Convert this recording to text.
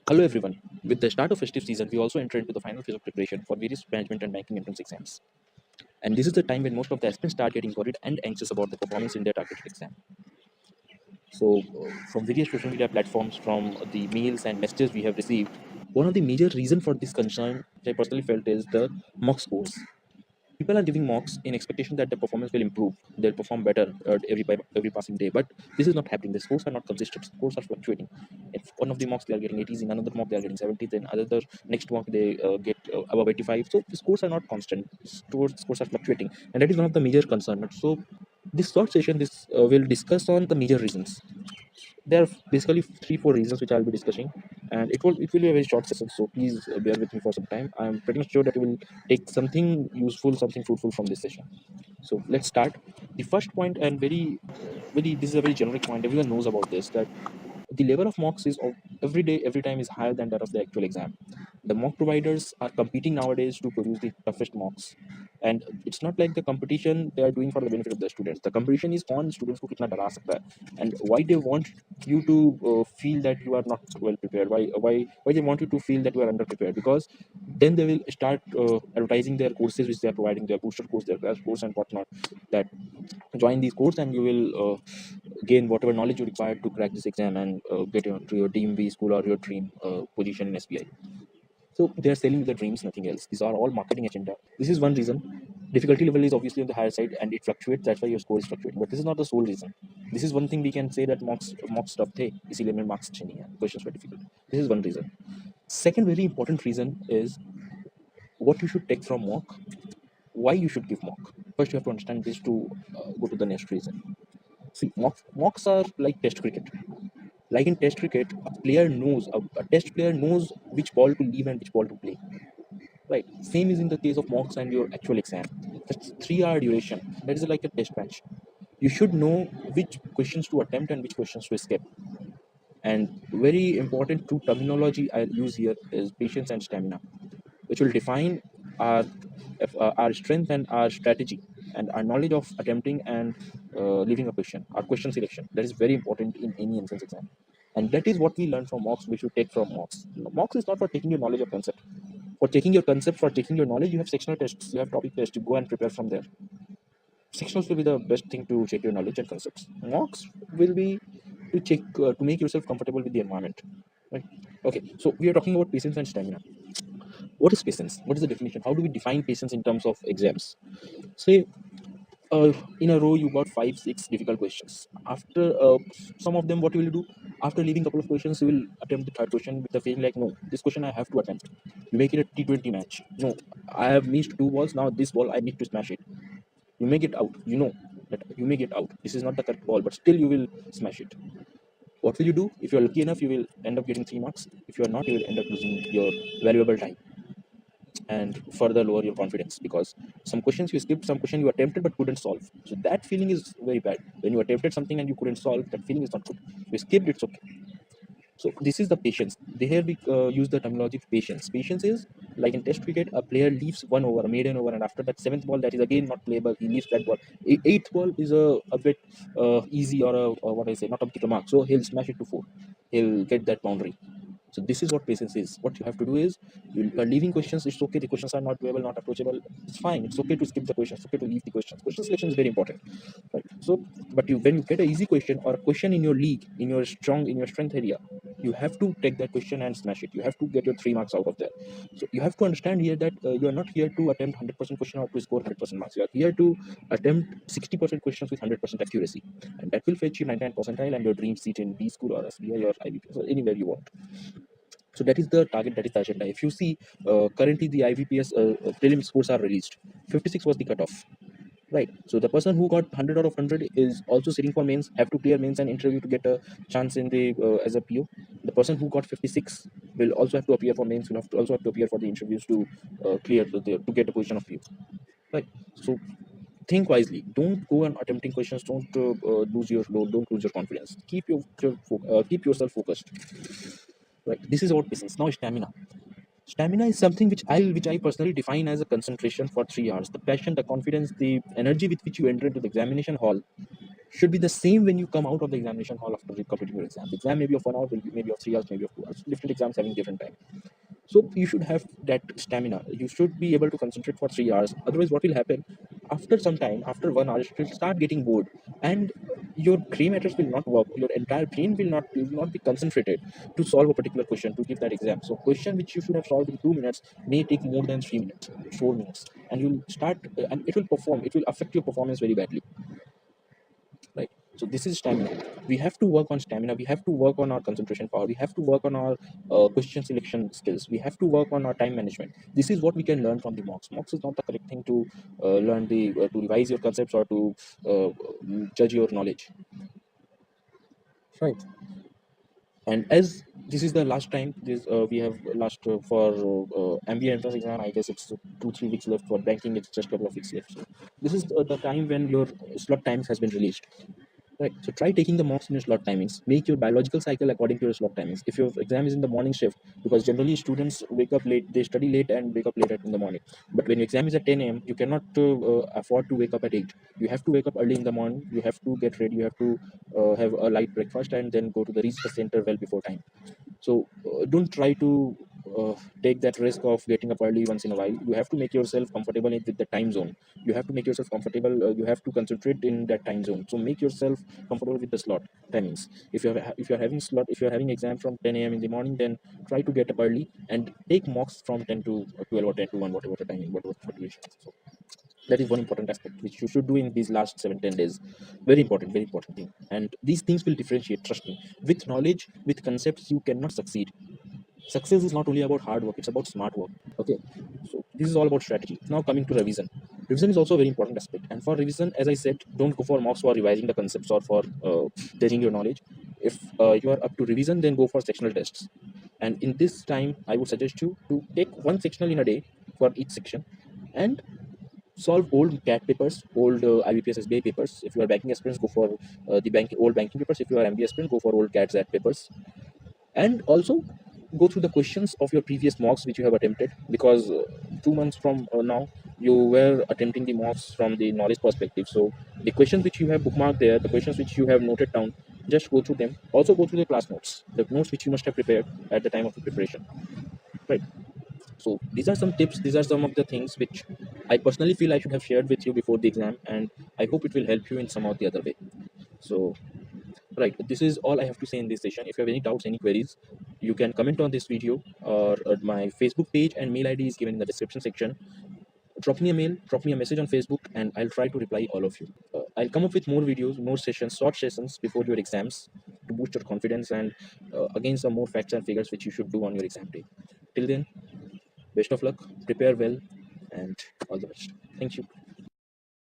Hello everyone. With the start of festive season, we also enter into the final phase of preparation for various management and banking entrance exams. And this is the time when most of the aspirants start getting worried and anxious about the performance in their targeted exam. From various social media platforms, from the mails and messages we have received, one of the major reasons for this concern, which I personally felt, is the mock scores. People are giving mocks in expectation that the performance will improve, they'll perform better every passing day, but this is not happening. The scores are not consistent, scores are fluctuating. If one of the mocks they are getting 80s, in another mock they are getting 70, then another next mock they get above 85. So the scores are not constant, scores are fluctuating, and that is one of the major concerns. So this short session, this will discuss on the major reasons. There are basically 3 4 reasons which I'll be discussing, and it will be a very short session, so please bear with me for some time. I'm pretty much sure that you will take something useful, something fruitful from this session. So let's start. The first point, and very this is a very generic point, everyone knows about this, that the level of mocks is every day, every time is higher than that of the actual exam. The mock providers are competing nowadays to produce the toughest mocks, and it's not like the competition they are doing for the benefit of the students. The competition is on students को कितना डरा सकता है, and why they want you to feel that you are not well prepared. Why they want you to feel that you are underprepared, because then they will start advertising their courses which they are providing, their booster course, their crash course and whatnot, that join these courses and you will gain whatever knowledge you require to crack this exam and get into your dream B school or your dream position in SBI. So they are selling the dreams, nothing else. These are all marketing agenda. This is one reason. Difficulty level is obviously on the higher side and it fluctuates. That's why your score is fluctuating. But this is not the sole reason. This is one thing we can say, that mock stuff थे, इसीलिए मेरे marks अच्छे नहीं हैं. Questions were difficult. This is one reason. Second very important reason is what you should take from mock. Why you should give mock. First you have to understand this to go to the next reason. See, mocks are like test cricket. Like in test cricket, a test player knows which ball to leave and which ball to play. Right. Same is in the case of mocks and your actual exam. That's 3 hour duration. That is like a test match. You should know which questions to attempt and which questions to escape. And very important true terminology I use here is patience and stamina, which will define our our strength and our strategy and our knowledge of attempting and leaving a question, our question selection. That is very important in any entrance exam. And that is what we learn from mocks, we should take from mocks. Mocks is not for taking your knowledge of concept. For taking your concept, for taking your knowledge, you have sectional tests, you have topic tests, you go and prepare from there. Sectionals will be the best thing to check your knowledge and concepts. Mocks will be to check, to make yourself comfortable with the environment. Right? Okay, so we are talking about patience and stamina. What is patience? What is the definition? How do we define patience in terms of exams? Say, in a row you got 5 6 difficult questions. After some of them, what will you do? After leaving a couple of questions, you will attempt the third question with the feeling like, no, this question I have to attempt. You make it a T20 match. No, I have missed 2 balls, now this ball I need to smash it. You make it out, you know that you make it out, this is not the correct ball, but still you will smash it. What will you do? If you are lucky enough, you will end up getting 3 marks. If you are not, you will end up losing your valuable time and further lower your confidence, because some questions you skipped, some question you attempted but couldn't solve. So that feeling is very bad. When you attempted something and you couldn't solve, that feeling is not good. You skipped, it's okay. So this is the patience. They here we use the terminology of patience. Patience is like in test cricket, a player leaves one over, a maiden over, and after that seventh ball, that is again not playable. He leaves that ball. Eighth ball is a bit easy, or what I say, not up to the mark. So he'll smash it to 4. He'll get that boundary. So this is what patience is. What you have to do is, you are leaving questions. It's okay. The questions are not doable, not approachable. It's fine. It's okay to skip the questions. It's okay to leave the questions. Question selection is very important, right? So, but when you get an easy question or a question in your league, in your strength area, you have to take that question and smash it. You have to get your 3 marks out of there. So you have to understand here that you are not here to attempt 100% question or to score 100% marks. You are here to attempt 60% questions with 100% accuracy, and that will fetch you 99 percentile and your dream seat in B school or SBI or IBPS or anywhere you want. So that is the target, that is the agenda. If you see, currently the IVPS prelim scores are released. 56 was the cutoff, right? So the person who got 100 out of 100 is also sitting for mains, have to clear mains and interview to get a chance in the as a PO. The person who got 56 will also have to appear for mains, will also have to appear for the interviews to clear to get a position of PO, right? So think wisely. Don't go and attempting questions. Don't lose your load. Don't lose your confidence. Keep yourself focused. Right. This is about patience. Now stamina. Stamina is something which I personally define as a concentration for 3 hours. The passion, the confidence, the energy with which you enter into the examination hall should be the same when you come out of the examination hall after completing your exam. The exam may be of 1 hour, will be maybe of 3 hours, maybe of 2 hours. Different exams having different time. So you should have that stamina. You should be able to concentrate for 3 hours. Otherwise, what will happen after some time, after 1 hour, you will start getting bored, and your gray matters will not work. Your entire brain will not be concentrated to solve a particular question to give that exam. So question which you should have solved in 2 minutes may take more than 3 minutes, 4 minutes, and you'll start and it will perform. It will affect your performance very badly, right? So this is stamina. We have to work on stamina. We have to work on our concentration power. We have to work on our question selection skills. We have to work on our time management. This is what we can learn from the mocks. Is not the correct thing to learn the to revise your concepts or to uh, judge your knowledge, right? And as this is the last time, this we have last for MBA entrance exam. I guess it's 2-3 weeks left. For banking, it's just a couple of weeks left. So this is the time when your slot times has been released. Right. So try taking the mocks in your slot timings. Make your biological cycle according to your slot timings. If your exam is in the morning shift, because generally students wake up late, they study late and wake up late in the morning. But when your exam is at 10 a.m., you cannot afford to wake up at 8. You have to wake up early in the morning. You have to get ready. You have to have a light breakfast and then go to the research center well before time. So don't try to take that risk of getting up early once in a while. You have to make yourself comfortable with the time zone. You have to make yourself comfortable. You have to concentrate in that time zone. So make yourself comfortable with the slot timings. If you're having slot, if you're having exam from 10 a.m. in the morning, then try to get up early and take mocks from 10 to 12 or 10 to 1, whatever the timing, whatever the duration. So that is one important aspect which you should do in these last 7-10 days. Very important thing. And these things will differentiate. Trust me. With knowledge, with concepts, you cannot succeed. Success is not only about hard work, it's about smart work. Okay, so this is all about strategy. Now coming to revision. Revision is also a very important aspect, and for revision, as I said, don't go for mocks for revising the concepts or for judging your knowledge. If you are up to revision, then go for sectional tests. And in this time, I would suggest you to take one sectional in a day for each section and solve old CAT papers, old IBPS SBI papers. If you are banking aspirants, go for old banking papers. If you are MBA aspirant, go for old CAT ZAT papers. And also go through the questions of your previous mocks which you have attempted, because 2 months from now you were attempting the mocks from the knowledge perspective. So the questions which you have bookmarked there, the questions which you have noted down, just go through them. Also go through the class notes, the notes which you must have prepared at the time of the preparation, right? So these are some tips, these are some of the things which I personally feel I should have shared with you before the exam, and I hope it will help you in some or the other way. So right, this is all I have to say in this session. If you have any doubts, any queries, you can comment on this video, or my Facebook page and mail ID is given in the description section. Drop me a mail, drop me a message on Facebook, and I'll try to reply all of you. I'll come up with more videos, more sessions, short sessions before your exams to boost your confidence, and again some more facts and figures which you should do on your exam day. Till then, best of luck, prepare well, and all the best. Thank you.